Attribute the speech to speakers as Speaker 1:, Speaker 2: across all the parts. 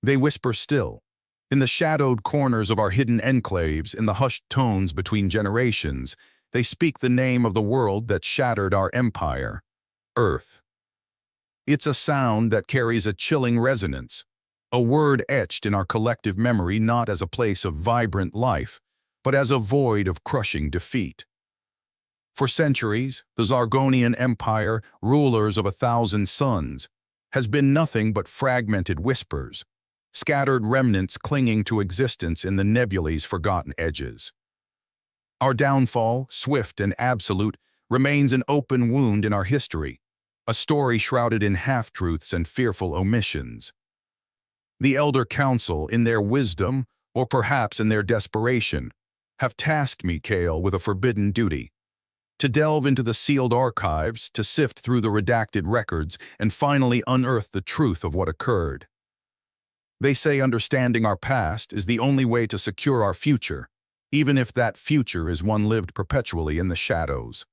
Speaker 1: They whisper still. In the shadowed corners of our hidden enclaves, in the hushed tones between generations, they speak the name of the world that shattered our empire, Earth. It's a sound that carries a chilling resonance, a word etched in our collective memory not as a place of vibrant life, but as a void of crushing defeat. For centuries, the Zargonian Empire, rulers of 1,000 suns, has been nothing but fragmented whispers, scattered remnants clinging to existence in the nebulae's forgotten edges. Our downfall, swift and absolute, remains an open wound in our history, a story shrouded in half-truths and fearful omissions. The Elder Council, in their wisdom, or perhaps in their desperation, have tasked me, Kale, with a forbidden duty: to delve into the sealed archives, to sift through the redacted records, and finally unearth the truth of what occurred. They say understanding our past is the only way to secure our future, even if that future is one lived perpetually in the shadows.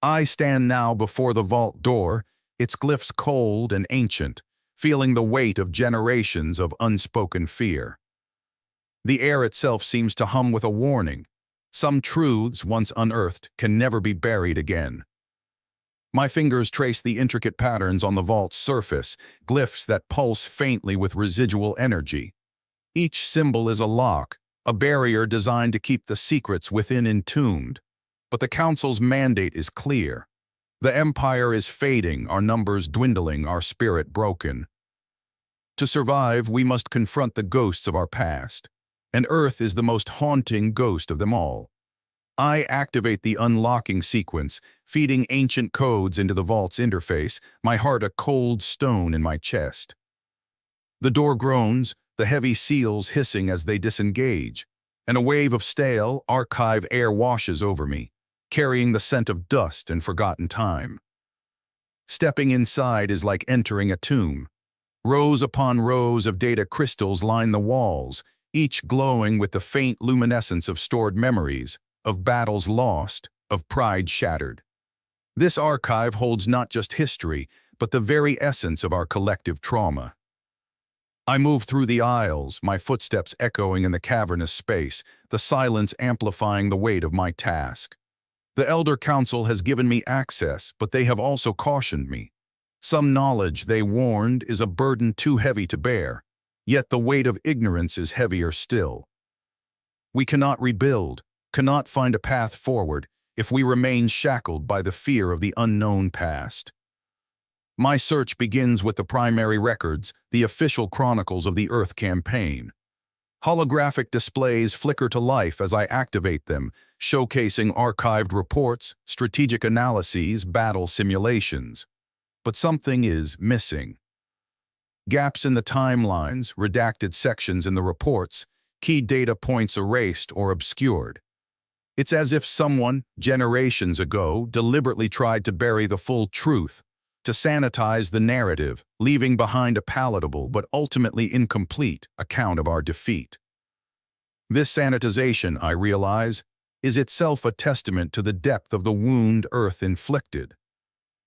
Speaker 1: I stand now before the vault door, its glyphs cold and ancient, feeling the weight of generations of unspoken fear. The air itself seems to hum with a warning. Some truths, once unearthed, can never be buried again. My fingers trace the intricate patterns on the vault's surface, glyphs that pulse faintly with residual energy. Each symbol is a lock, a barrier designed to keep the secrets within entombed. But the Council's mandate is clear. The Empire is fading, our numbers dwindling, our spirit broken. To survive, we must confront the ghosts of our past, and Earth is the most haunting ghost of them all. I activate the unlocking sequence, feeding ancient codes into the vault's interface, my heart a cold stone in my chest. The door groans, the heavy seals hissing as they disengage, and a wave of stale, archive air washes over me, carrying the scent of dust and forgotten time. Stepping inside is like entering a tomb. Rows upon rows of data crystals line the walls, each glowing with the faint luminescence of stored memories, of battles lost, of pride shattered. This archive holds not just history, but the very essence of our collective trauma. I move through the aisles, my footsteps echoing in the cavernous space, the silence amplifying the weight of my task. The Elder Council has given me access, but they have also cautioned me. Some knowledge, they warned, is a burden too heavy to bear, yet the weight of ignorance is heavier still. We cannot rebuild, cannot find a path forward, if we remain shackled by the fear of the unknown past. My search begins with the primary records, the official chronicles of the Earth campaign. Holographic displays flicker to life as I activate them, showcasing archived reports, strategic analyses, battle simulations. But something is missing. Gaps in the timelines, redacted sections in the reports, key data points erased or obscured. It's as if someone, generations ago, deliberately tried to bury the full truth, to sanitize the narrative, leaving behind a palatable but ultimately incomplete account of our defeat. This sanitization, I realize, is itself a testament to the depth of the wound Earth inflicted.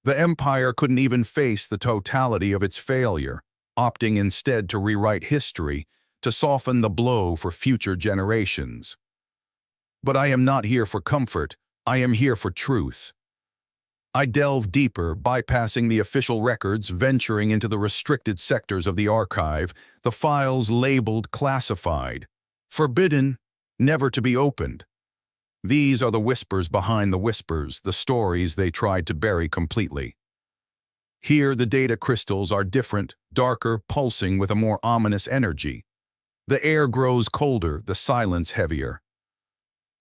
Speaker 1: The Empire couldn't even face the totality of its failure, opting instead to rewrite history, to soften the blow for future generations. But I am not here for comfort, I am here for truth. I delve deeper, bypassing the official records, venturing into the restricted sectors of the archive, the files labeled classified, forbidden, never to be opened. These are the whispers behind the whispers, the stories they tried to bury completely. Here the data crystals are different, darker, pulsing with a more ominous energy. The air grows colder, the silence heavier.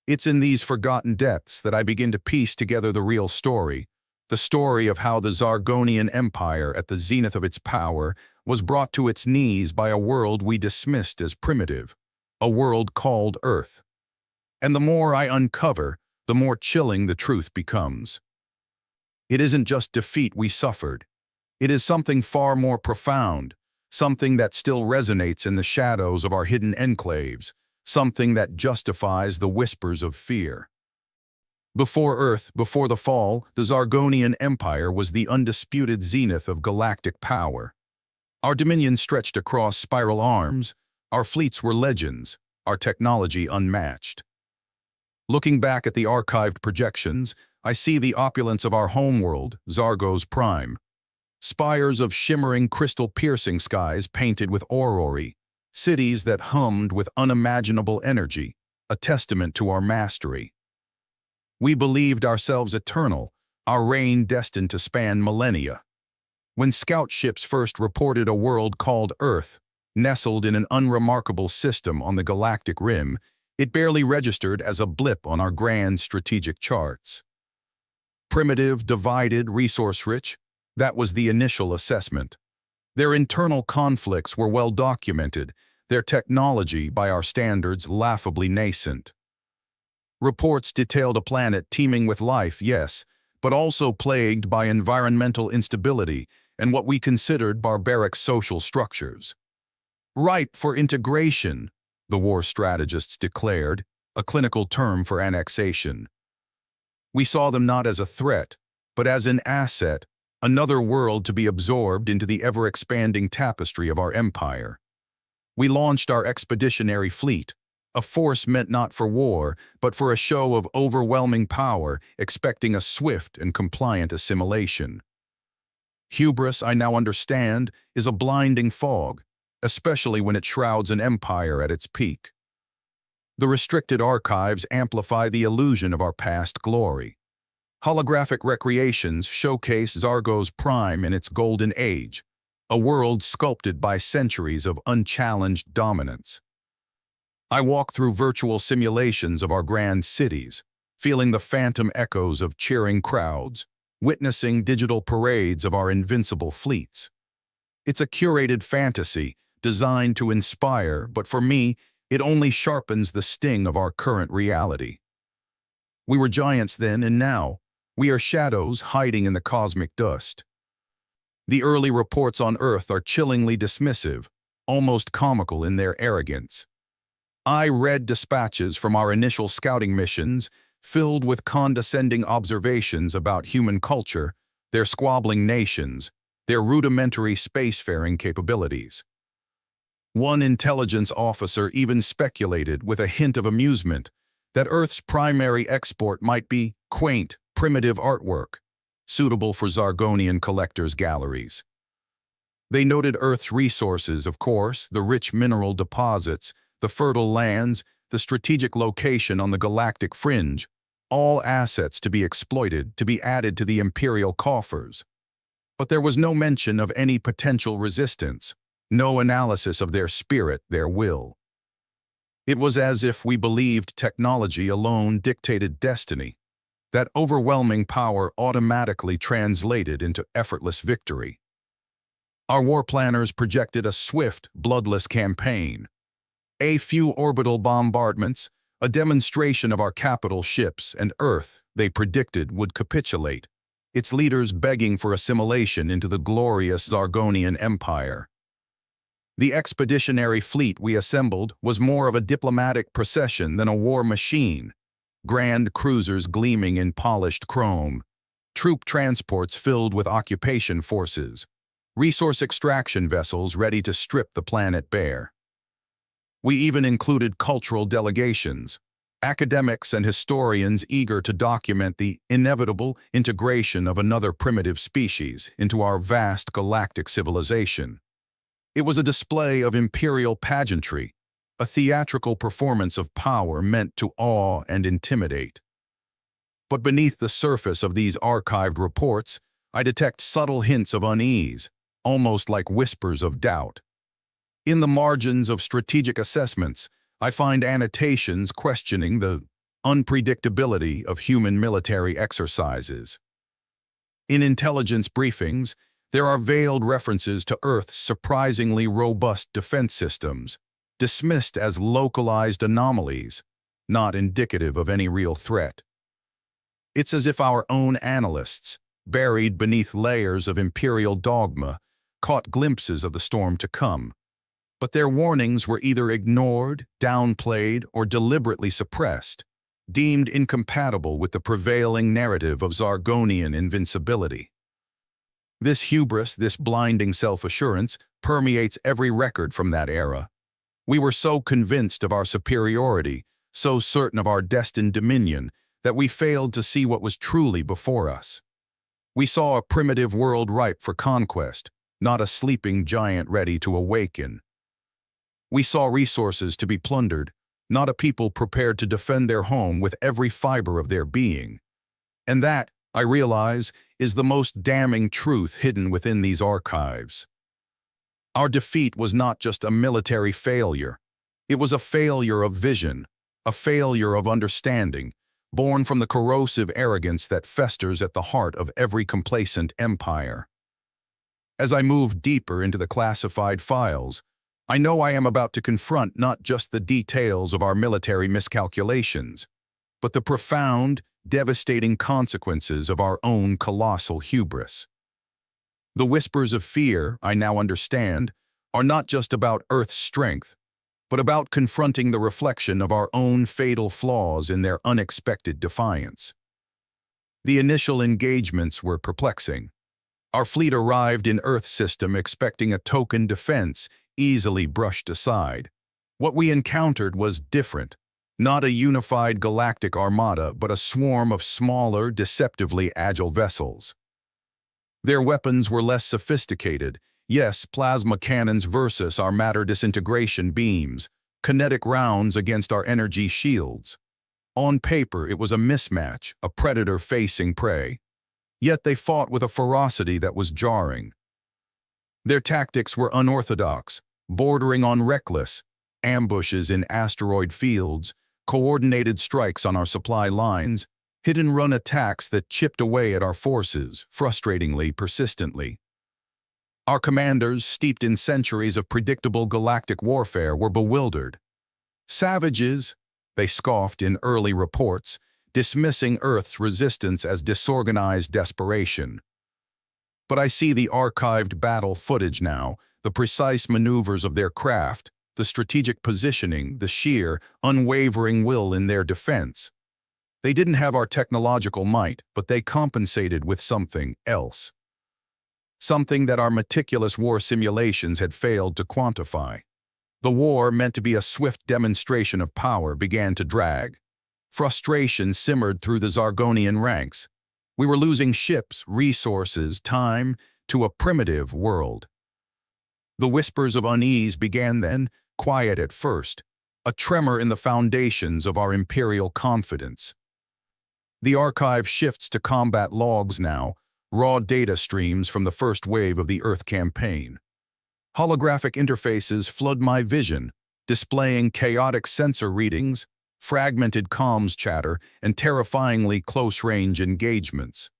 Speaker 1: It's in these forgotten depths that I begin to piece together the real story, the story of how the Zargonian Empire, at the zenith of its power, was brought to its knees by a world we dismissed as primitive, a world called Earth. And the more I uncover, the more chilling the truth becomes. It isn't just defeat we suffered. It is something far more profound, something that still resonates in the shadows of our hidden enclaves, something that justifies the whispers of fear. Before Earth, before the fall, the Zargonian Empire was the undisputed zenith of galactic power. Our dominion stretched across spiral arms, our fleets were legends, our technology unmatched. Looking back at the archived projections, I see the opulence of our homeworld, Zargos Prime. Spires of shimmering crystal-piercing skies painted with aurori, cities that hummed with unimaginable energy, a testament to our mastery. We believed ourselves eternal, our reign destined to span millennia. When scout ships first reported a world called Earth, nestled in an unremarkable system on the galactic rim, it barely registered as a blip on our grand strategic charts. Primitive, divided, resource-rich, that was the initial assessment. Their internal conflicts were well documented, their technology, by our standards, laughably nascent. Reports detailed a planet teeming with life, yes, but also plagued by environmental instability and what we considered barbaric social structures. Ripe for integration, the war strategists declared, a clinical term for annexation. We saw them not as a threat, but as an asset, another world to be absorbed into the ever-expanding tapestry of our empire. We launched our expeditionary fleet, a force meant not for war, but for a show of overwhelming power, expecting a swift and compliant assimilation. Hubris, I now understand, is a blinding fog, especially when it shrouds an empire at its peak. The restricted archives amplify the illusion of our past glory. Holographic recreations showcase Zargos Prime in its golden age, a world sculpted by centuries of unchallenged dominance. I walk through virtual simulations of our grand cities, feeling the phantom echoes of cheering crowds, witnessing digital parades of our invincible fleets. It's a curated fantasy designed to inspire, but for me, it only sharpens the sting of our current reality. We were giants then, and now, we are shadows hiding in the cosmic dust. The early reports on Earth are chillingly dismissive, almost comical in their arrogance. I read dispatches from our initial scouting missions, filled with condescending observations about human culture, their squabbling nations, their rudimentary spacefaring capabilities. One intelligence officer even speculated, with a hint of amusement, that Earth's primary export might be quaint, primitive artwork, suitable for Zargonian collectors' galleries. They noted Earth's resources, of course, the rich mineral deposits, the fertile lands, the strategic location on the galactic fringe, all assets to be exploited, to be added to the imperial coffers. But there was no mention of any potential resistance, no analysis of their spirit, their will. It was as if we believed technology alone dictated destiny, that overwhelming power automatically translated into effortless victory. Our war planners projected a swift, bloodless campaign. A few orbital bombardments, a demonstration of our capital ships, and Earth, they predicted, would capitulate, its leaders begging for assimilation into the glorious Zargonian Empire. The expeditionary fleet we assembled was more of a diplomatic procession than a war machine. Grand cruisers gleaming in polished chrome, troop transports filled with occupation forces, resource extraction vessels ready to strip the planet bare. We even included cultural delegations, academics and historians eager to document the inevitable integration of another primitive species into our vast galactic civilization. It was a display of imperial pageantry, a theatrical performance of power meant to awe and intimidate. But beneath the surface of these archived reports, I detect subtle hints of unease, almost like whispers of doubt. In the margins of strategic assessments, I find annotations questioning the unpredictability of human military exercises. In intelligence briefings, there are veiled references to Earth's surprisingly robust defense systems, dismissed as localized anomalies, not indicative of any real threat. It's as if our own analysts, buried beneath layers of imperial dogma, caught glimpses of the storm to come. But their warnings were either ignored, downplayed, or deliberately suppressed, deemed incompatible with the prevailing narrative of Zargonian invincibility. This hubris, this blinding self-assurance, permeates every record from that era. We were so convinced of our superiority, so certain of our destined dominion, that we failed to see what was truly before us. We saw a primitive world ripe for conquest, not a sleeping giant ready to awaken. We saw resources to be plundered, not a people prepared to defend their home with every fiber of their being. And that, I realize, is the most damning truth hidden within these archives. Our defeat was not just a military failure. It was a failure of vision, a failure of understanding, born from the corrosive arrogance that festers at the heart of every complacent empire. As I move deeper into the classified files, I know I am about to confront not just the details of our military miscalculations, but the profound, devastating consequences of our own colossal hubris. The whispers of fear, I now understand, are not just about Earth's strength, but about confronting the reflection of our own fatal flaws in their unexpected defiance. The initial engagements were perplexing. Our fleet arrived in Earth system expecting a token defense, easily brushed aside. What we encountered was different. Not a unified galactic armada, but a swarm of smaller, deceptively agile vessels. Their weapons were less sophisticated. Yes, plasma cannons versus our matter disintegration beams, kinetic rounds against our energy shields. On paper, it was a mismatch, a predator facing prey. Yet they fought with a ferocity that was jarring. Their tactics were unorthodox, bordering on reckless, ambushes in asteroid fields, coordinated strikes on our supply lines, hit-and-run attacks that chipped away at our forces, frustratingly, persistently. Our commanders, steeped in centuries of predictable galactic warfare, were bewildered. Savages, they scoffed in early reports, dismissing Earth's resistance as disorganized desperation. But I see the archived battle footage now, the precise maneuvers of their craft, the strategic positioning, the sheer, unwavering will in their defense. They didn't have our technological might, but they compensated with something else. Something that our meticulous war simulations had failed to quantify. The war, meant to be a swift demonstration of power, began to drag. Frustration simmered through the Zargonian ranks. We were losing ships, resources, time, to a primitive world. The whispers of unease began then, quiet at first, a tremor in the foundations of our imperial confidence. The archive shifts to combat logs now, raw data streams from the first wave of the Earth campaign. Holographic interfaces flood my vision, displaying chaotic sensor readings, fragmented comms chatter, and terrifyingly close-range engagements.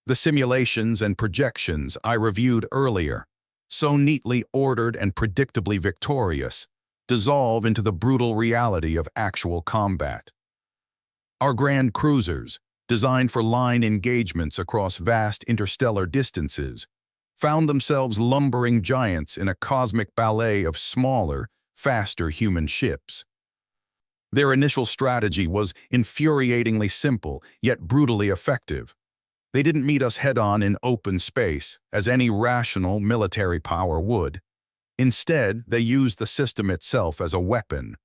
Speaker 1: The simulations and projections I reviewed earlier, so neatly ordered and predictably victorious, dissolve into the brutal reality of actual combat. Our grand cruisers, designed for line engagements across vast interstellar distances, found themselves lumbering giants in a cosmic ballet of smaller, faster human ships. Their initial strategy was infuriatingly simple, yet brutally effective. They didn't meet us head-on in open space, as any rational military power would. Instead, they used the system itself as a weapon.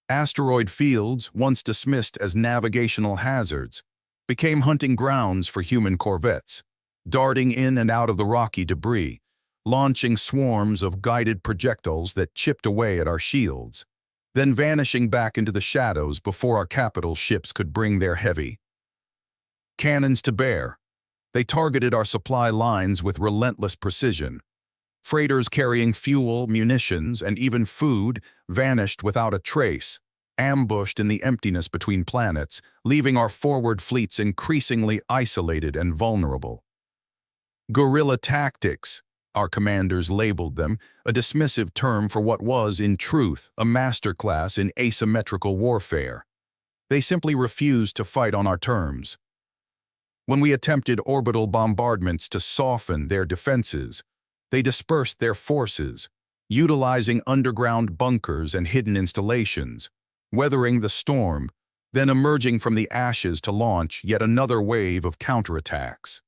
Speaker 1: Asteroid fields, once dismissed as navigational hazards, became hunting grounds for human corvettes, darting in and out of the rocky debris, launching swarms of guided projectiles that chipped away at our shields, then vanishing back into the shadows before our capital ships could bring their heavy cannons to bear. They targeted our supply lines with relentless precision. Freighters carrying fuel, munitions, and even food vanished without a trace, ambushed in the emptiness between planets, leaving our forward fleets increasingly isolated and vulnerable. Guerrilla tactics, our commanders labeled them, a dismissive term for what was, in truth, a masterclass in asymmetrical warfare. They simply refused to fight on our terms. When we attempted orbital bombardments to soften their defenses, they dispersed their forces, utilizing underground bunkers and hidden installations, weathering the storm, then emerging from the ashes to launch yet another wave of counterattacks.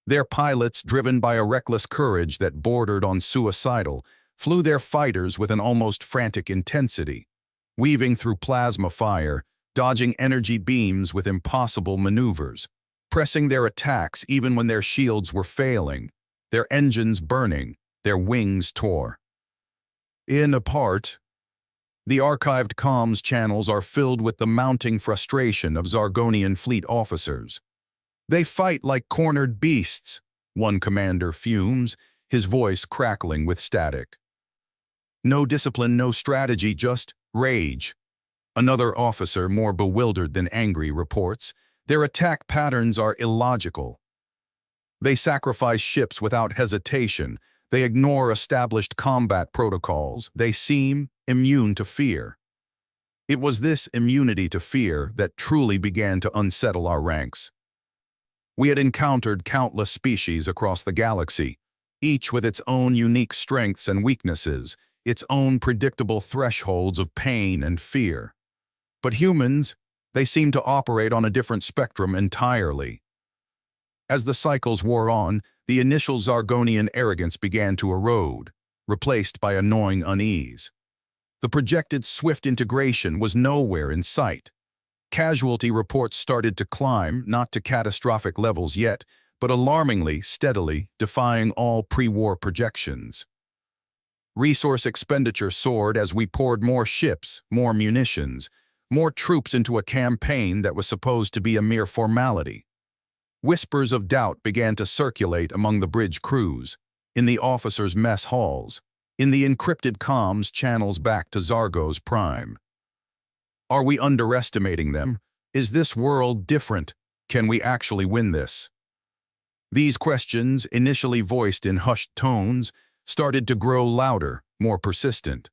Speaker 1: Their pilots, driven by a reckless courage that bordered on suicidal, flew their fighters with an almost frantic intensity, weaving through plasma fire, dodging energy beams with impossible maneuvers, pressing their attacks even when their shields were failing, their engines burning, their wings tore. In a part, the archived comms channels are filled with the mounting frustration of Zargonian fleet officers. They fight like cornered beasts, one commander fumes, his voice crackling with static. No discipline, no strategy, just rage. Another officer, more bewildered than angry, reports, their attack patterns are illogical. They sacrifice ships without hesitation. They ignore established combat protocols. They seem immune to fear. It was this immunity to fear that truly began to unsettle our ranks. We had encountered countless species across the galaxy, each with its own unique strengths and weaknesses, its own predictable thresholds of pain and fear. But humans, they seemed to operate on a different spectrum entirely. As the cycles wore on, the initial Zargonian arrogance began to erode, replaced by a gnawing unease. The projected swift integration was nowhere in sight. Casualty reports started to climb, not to catastrophic levels yet, but alarmingly, steadily, defying all pre-war projections. Resource expenditure soared as we poured more ships, more munitions, more troops into a campaign that was supposed to be a mere formality. Whispers of doubt began to circulate among the bridge crews, in the officers' mess halls, in the encrypted comms channels back to Zargo's prime. Are we underestimating them? Is this world different? Can we actually win this? These questions, initially voiced in hushed tones, started to grow louder, more persistent.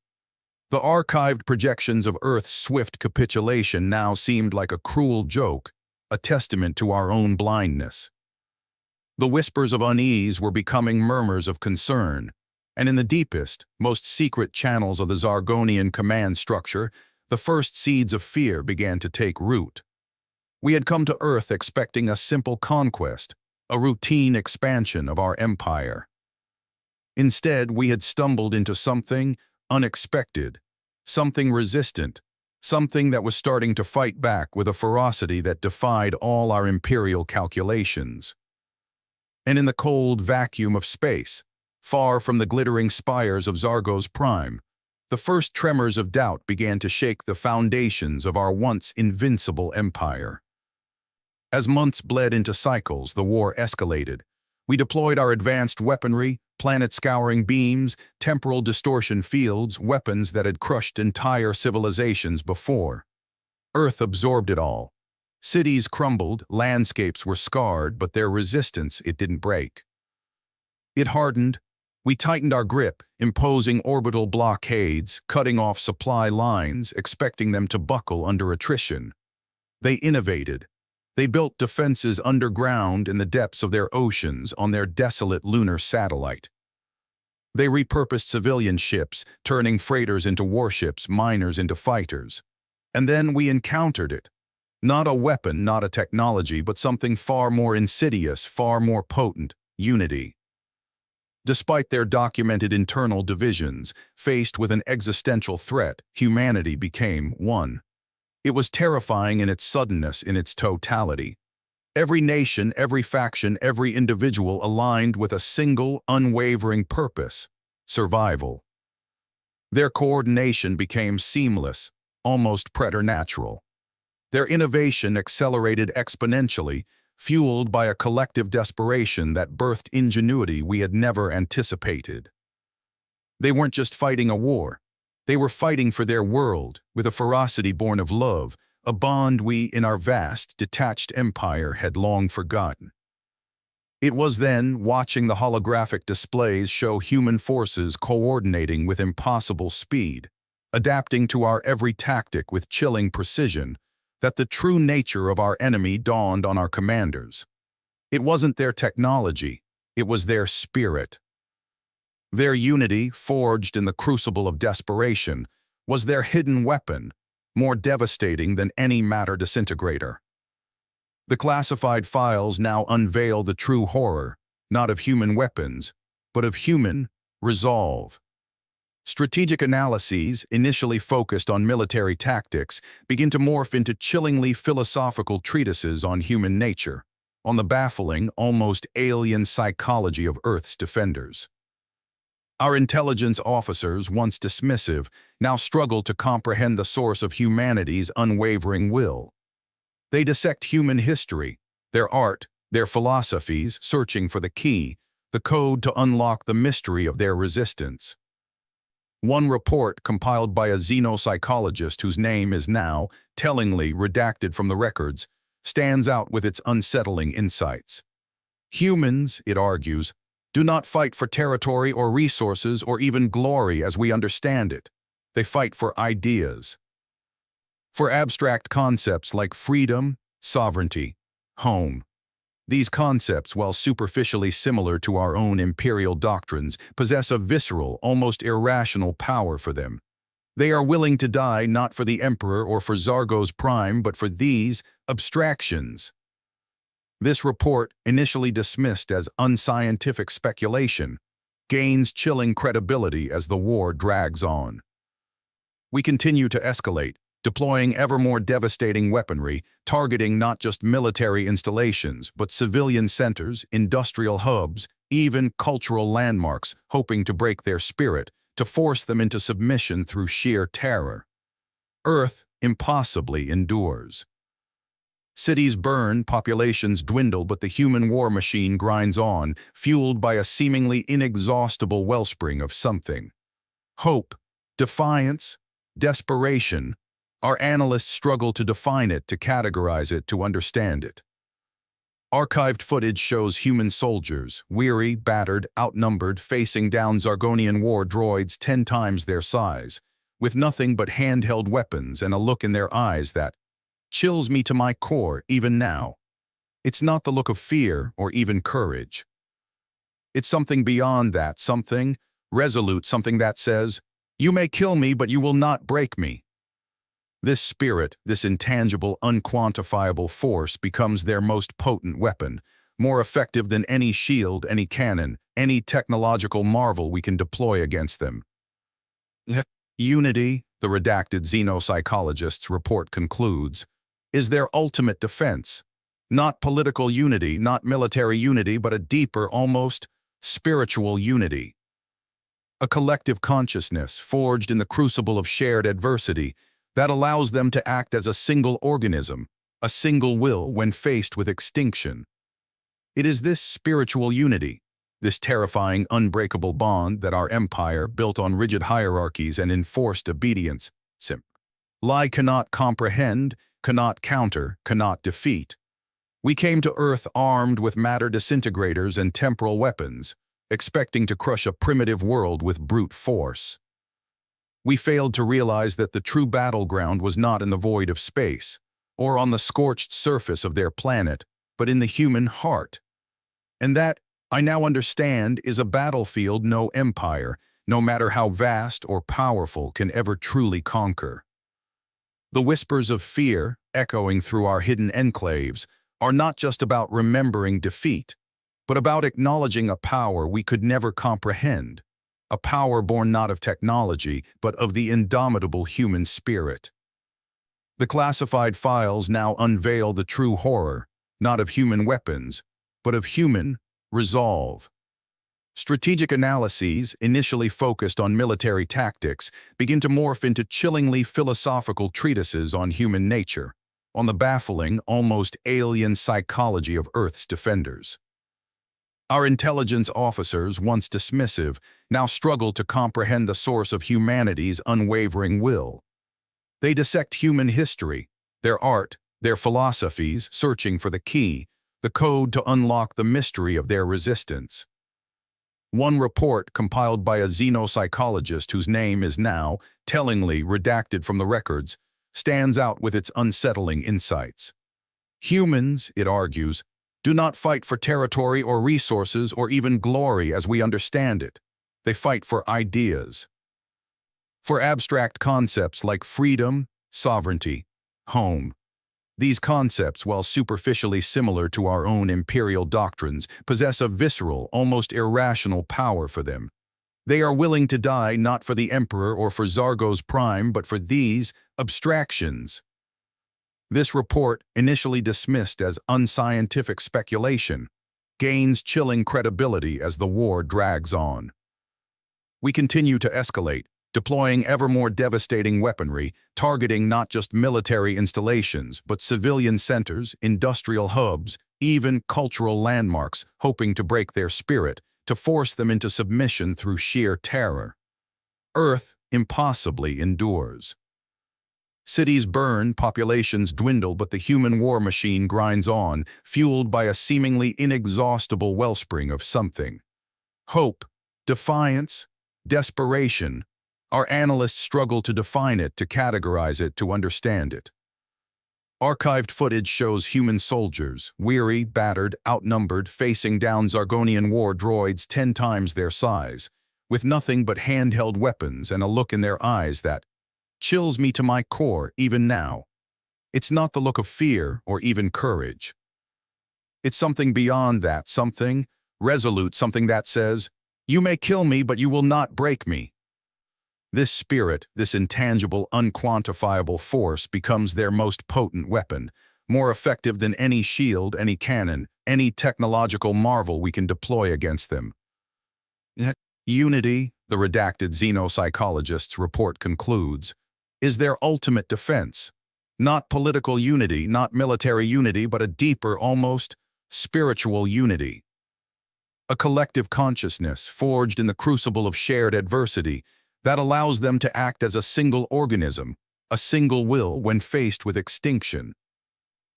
Speaker 1: The archived projections of Earth's swift capitulation now seemed like a cruel joke, a testament to our own blindness. The whispers of unease were becoming murmurs of concern, and in the deepest, most secret channels of the Zargonian command structure, the first seeds of fear began to take root. We had come to Earth expecting a simple conquest, a routine expansion of our empire. Instead, we had stumbled into something unexpected, something resistant, something that was starting to fight back with a ferocity that defied all our imperial calculations. And in the cold vacuum of space, far from the glittering spires of Zargo's prime, the first tremors of doubt began to shake the foundations of our once invincible empire. As months bled into cycles, the war escalated. We deployed our advanced weaponry, planet-scouring beams, temporal distortion fields, weapons that had crushed entire civilizations before. Earth absorbed it all. Cities crumbled, landscapes were scarred, but their resistance, it didn't break. It hardened. We tightened our grip, imposing orbital blockades, cutting off supply lines, expecting them to buckle under attrition. They innovated. They built defenses underground in the depths of their oceans on their desolate lunar satellite. They repurposed civilian ships, turning freighters into warships, miners into fighters. And then we encountered it. Not a weapon, not a technology, but something far more insidious, far more potent: unity. Despite their documented internal divisions, faced with an existential threat, humanity became one. It was terrifying in its suddenness, in its totality. Every nation, every faction, every individual aligned with a single, unwavering purpose: survival. Their coordination became seamless, almost preternatural. Their innovation accelerated exponentially, fueled by a collective desperation that birthed ingenuity we had never anticipated. They weren't just fighting a war. They were fighting for their world, with a ferocity born of love, a bond we, in our vast, detached empire, had long forgotten. It was then, watching the holographic displays show human forces coordinating with impossible speed, adapting to our every tactic with chilling precision, that the true nature of our enemy dawned on our commanders. It wasn't their technology, it was their spirit. Their unity, forged in the crucible of desperation, was their hidden weapon, more devastating than any matter disintegrator. The classified files now unveil the true horror, not of human weapons, but of human resolve. Strategic analyses, initially focused on military tactics, begin to morph into chillingly philosophical treatises on human nature, on the baffling, almost alien psychology of Earth's defenders. Our intelligence officers, once dismissive, now struggle to comprehend the source of humanity's unwavering will. They dissect human history, their art, their philosophies, searching for the key, the code to unlock the mystery of their resistance. One report, compiled by a xenopsychologist whose name is now, tellingly, redacted from the records, stands out with its unsettling insights. Humans, it argues, do not fight for territory or resources or even glory as we understand it. They fight for ideas. For abstract concepts like freedom, sovereignty, home. These concepts, while superficially similar to our own imperial doctrines, possess a visceral, almost irrational power for them. They are willing to die not for the Emperor or for Zargos Prime, but for these abstractions. This report, initially dismissed as unscientific speculation, gains chilling credibility as the war drags on. We continue to escalate, deploying ever more devastating weaponry, targeting not just military installations, but civilian centers, industrial hubs, even cultural landmarks, hoping to break their spirit, to force them into submission through sheer terror. Earth impossibly endures. Cities burn, populations dwindle, but the human war machine grinds on, fueled by a seemingly inexhaustible wellspring of something. Hope, defiance, desperation. Our analysts struggle to define it, to categorize it, to understand it. Archived footage shows human soldiers, weary, battered, outnumbered, facing down Zargonian war droids 10 times their size, with nothing but handheld weapons and a look in their eyes that chills me to my core even now. It's not the look of fear or even courage. It's something beyond that, something resolute, something that says, "You may kill me, but you will not break me." This spirit, this intangible, unquantifiable force becomes their most potent weapon, more effective than any shield, any cannon, any technological marvel we can deploy against them. Unity, the redacted xenopsychologist's report concludes, is their ultimate defense. Not political unity, not military unity, but a deeper, almost spiritual unity. A collective consciousness forged in the crucible of shared adversity that allows them to act as a single organism, a single will when faced with extinction. It is this spiritual unity, this terrifying, unbreakable bond that our empire, built on rigid hierarchies and enforced obedience, cannot comprehend, cannot counter, cannot defeat. We came to Earth armed with matter disintegrators and temporal weapons, expecting to crush a primitive world with brute force. We failed to realize that the true battleground was not in the void of space, or on the scorched surface of their planet, but in the human heart. And that, I now understand, is a battlefield no empire, no matter how vast or powerful, can ever truly conquer. The whispers of fear, echoing through our hidden enclaves, are not just about remembering defeat, but about acknowledging a power we could never comprehend, a power born not of technology, but of the indomitable human spirit. The classified files now unveil the true horror, not of human weapons, but of human resolve. Strategic analyses, initially focused on military tactics, begin to morph into chillingly philosophical treatises on human nature, on the baffling, almost alien psychology of Earth's defenders. Our intelligence officers, once dismissive, now struggle to comprehend the source of humanity's unwavering will. They dissect human history, their art, their philosophies, searching for the key, the code to unlock the mystery of their resistance. One report, compiled by a xenopsychologist whose name is now, tellingly, redacted from the records, stands out with its unsettling insights. Humans, it argues, do not fight for territory or resources or even glory as we understand it. They fight for ideas. For abstract concepts like freedom, sovereignty, home. These concepts, while superficially similar to our own imperial doctrines, possess a visceral, almost irrational power for them. They are willing to die not for the Emperor or for Zargos Prime, but for these abstractions. This report, initially dismissed as unscientific speculation, gains chilling credibility as the war drags on. We continue to escalate, deploying ever more devastating weaponry, targeting not just military installations, but civilian centers, industrial hubs, even cultural landmarks, hoping to break their spirit, to force them into submission through sheer terror. Earth impossibly endures. Cities burn, populations dwindle, but the human war machine grinds on, fueled by a seemingly inexhaustible wellspring of something. Hope, defiance, desperation. Our analysts struggle to define it, to categorize it, to understand it. Archived footage shows human soldiers, weary, battered, outnumbered, facing down Zargonian war droids 10 times their size, with nothing but handheld weapons and a look in their eyes that chills me to my core even now. It's not the look of fear or even courage. It's something beyond that, something resolute, something that says, "You may kill me, but you will not break me." This spirit, this intangible, unquantifiable force becomes their most potent weapon, more effective than any shield, any cannon, any technological marvel we can deploy against them. Yet, unity, the redacted xenopsychologist's report concludes, is their ultimate defense. Not political unity, not military unity, but a deeper, almost spiritual unity. A collective consciousness forged in the crucible of shared adversity that allows them to act as a single organism, a single will when faced with extinction.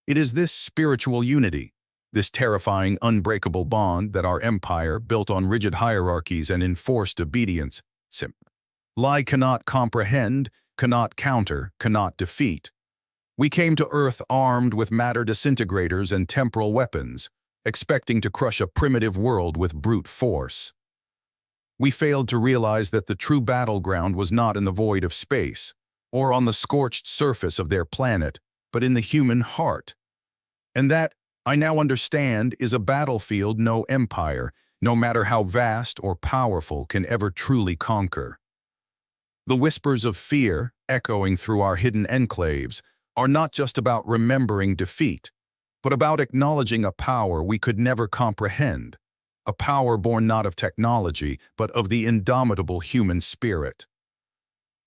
Speaker 1: It is this spiritual unity, this terrifying, unbreakable bond that our empire, built on rigid hierarchies and enforced obedience, cannot comprehend, cannot counter, cannot defeat. We came to Earth armed with matter disintegrators and temporal weapons, expecting to crush a primitive world with brute force. We failed to realize that the true battleground was not in the void of space, or on the scorched surface of their planet, but in the human heart. And that, I now understand, is a battlefield no empire, no matter how vast or powerful, can ever truly conquer. The whispers of fear, echoing through our hidden enclaves, are not just about remembering defeat, but about acknowledging a power we could never comprehend, a power born not of technology, but of the indomitable human spirit.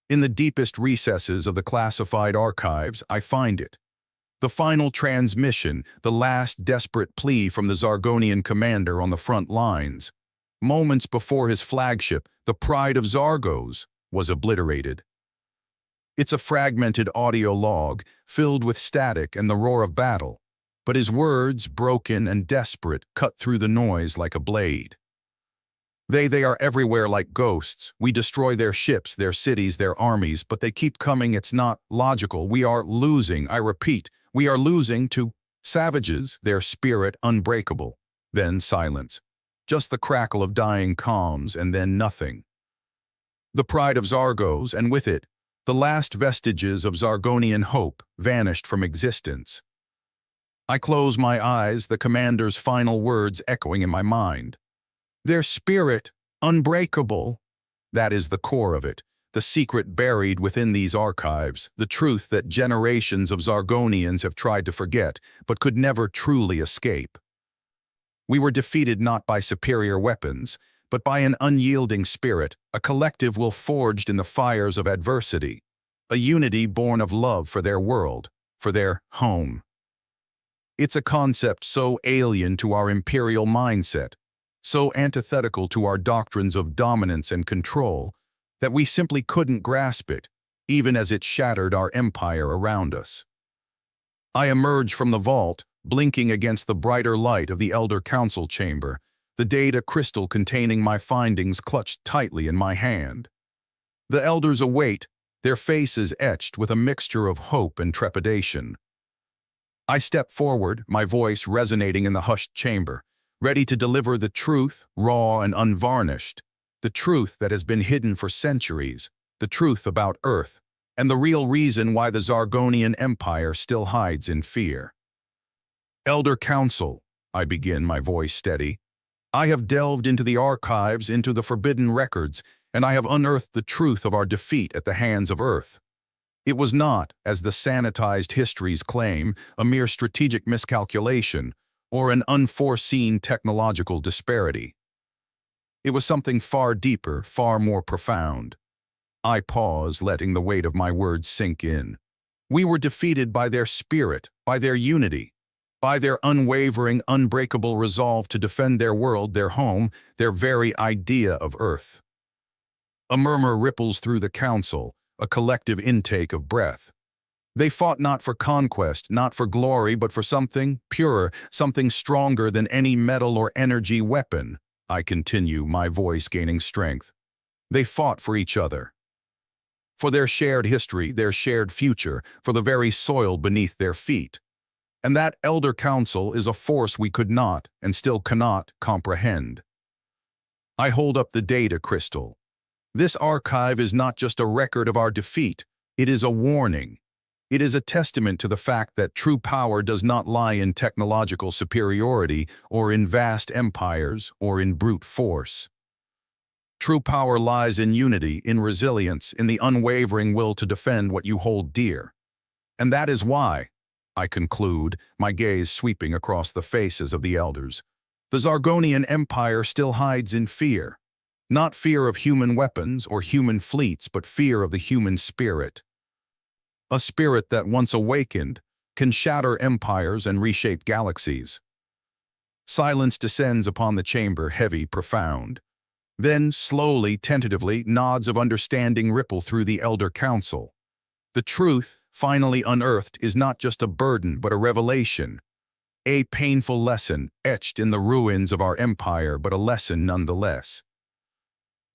Speaker 1: In the deepest recesses of the classified archives, I find it. The final transmission, the last desperate plea from the Zargonian commander on the front lines. Moments before his flagship, the Pride of Zargos, was obliterated. It's a fragmented audio log, filled with static and the roar of battle, but his words, broken and desperate, cut through the noise like a blade. They are everywhere like ghosts. We destroy their ships, their cities, their armies, but they keep coming. It's not logical. We are losing, I repeat, we are losing to savages, their spirit unbreakable. Then silence. Just the crackle of dying calms, and then nothing. The Pride of Zargos, and with it, the last vestiges of Zargonian hope, vanished from existence. I close my eyes, the commander's final words echoing in my mind. Their spirit, unbreakable. That is the core of it, the secret buried within these archives, the truth that generations of Zargonians have tried to forget, but could never truly escape. We were defeated not by superior weapons, but by an unyielding spirit, a collective will forged in the fires of adversity, a unity born of love for their world, for their home. It's a concept so alien to our imperial mindset, so antithetical to our doctrines of dominance and control, that we simply couldn't grasp it, even as it shattered our empire around us. I emerge from the vault, blinking against the brighter light of the Elder Council chamber, the data crystal containing my findings clutched tightly in my hand. The elders await, their faces etched with a mixture of hope and trepidation. I step forward, my voice resonating in the hushed chamber, ready to deliver the truth, raw and unvarnished, the truth that has been hidden for centuries, the truth about Earth, and the real reason why the Zargonian Empire still hides in fear. Elder Council, I begin, my voice steady. I have delved into the archives, into the forbidden records, and I have unearthed the truth of our defeat at the hands of Earth. It was not, as the sanitized histories claim, a mere strategic miscalculation or an unforeseen technological disparity. It was something far deeper, far more profound. I pause, letting the weight of my words sink in. We were defeated by their spirit, by their unity, by their unwavering, unbreakable resolve to defend their world, their home, their very idea of Earth. A murmur ripples through the council, a collective intake of breath. They fought not for conquest, not for glory, but for something purer, something stronger than any metal or energy weapon. I continue, my voice gaining strength. They fought for each other. For their shared history, their shared future, for the very soil beneath their feet. And that Elder Council is a force we could not, and still cannot, comprehend. I hold up the data crystal. This archive is not just a record of our defeat, it is a warning. It is a testament to the fact that true power does not lie in technological superiority or in vast empires or in brute force. True power lies in unity, in resilience, in the unwavering will to defend what you hold dear. And that is why, I conclude, my gaze sweeping across the faces of the elders, the Zargonian Empire still hides in fear. Not fear of human weapons or human fleets, but fear of the human spirit. A spirit that, once awakened, can shatter empires and reshape galaxies. Silence descends upon the chamber, heavy, profound. Then, slowly, tentatively, nods of understanding ripple through the Elder Council. The truth, finally unearthed, is not just a burden, but a revelation. A painful lesson, etched in the ruins of our empire, but a lesson nonetheless.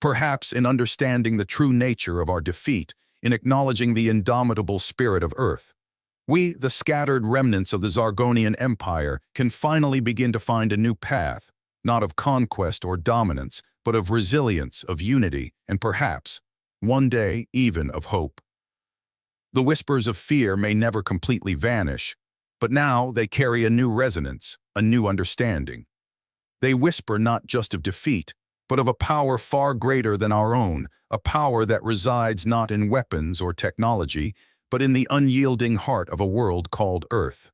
Speaker 1: Perhaps in understanding the true nature of our defeat, in acknowledging the indomitable spirit of Earth, we, the scattered remnants of the Zargonian Empire, can finally begin to find a new path, not of conquest or dominance, but of resilience, of unity, and perhaps, one day, even of hope. The whispers of fear may never completely vanish, but now they carry a new resonance, a new understanding. They whisper not just of defeat, but of a power far greater than our own, a power that resides not in weapons or technology, but in the unyielding heart of a world called Earth.